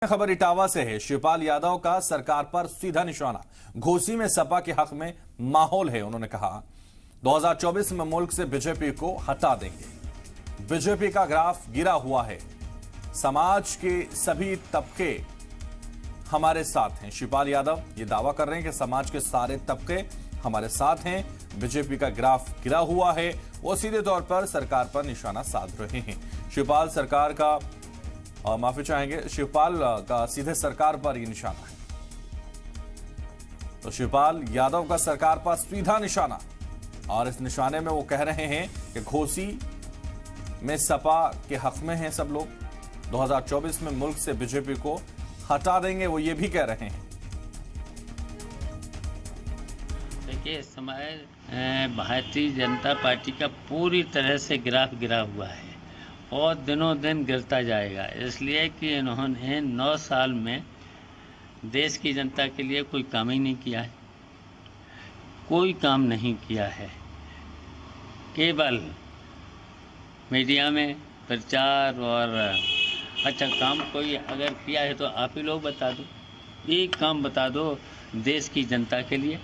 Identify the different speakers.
Speaker 1: खबर इटावा से है। शिवपाल यादव का सरकार पर सीधा निशाना। घोसी में सपा के हक में माहौल है। उन्होंने कहा 2024 में मुल्क से बीजेपी को हटा देंगे। बीजेपी का ग्राफ गिरा हुआ है। समाज के सभी तबके हमारे साथ हैं। शिवपाल यादव ये दावा कर रहे हैं कि समाज के सारे तबके हमारे साथ हैं। बीजेपी का ग्राफ गिरा हुआ है। वो सीधे तौर पर सरकार पर निशाना साध रहे हैं। शिवपाल सरकार का माफी चाहेंगे, शिवपाल का सीधे सरकार पर ये निशाना है। तो शिवपाल यादव का सरकार पर सीधा निशाना, और इस निशाने में वो कह रहे हैं कि घोसी में सपा के हक में हैं सब लोग। 2024 में मुल्क से बीजेपी को हटा देंगे, वो ये भी कह रहे हैं।
Speaker 2: देखिए, इस समय भारतीय जनता पार्टी का पूरी तरह से ग्राफ गिरा हुआ है और दिनों दिन गिरता जाएगा, इसलिए कि इन्होंने 9 साल में देश की जनता के लिए कोई काम ही नहीं किया है। कोई काम नहीं किया है। केवल मीडिया में प्रचार और अच्छा काम कोई अगर किया है तो आप ही लोग बता दो। एक काम बता दो देश की जनता के लिए।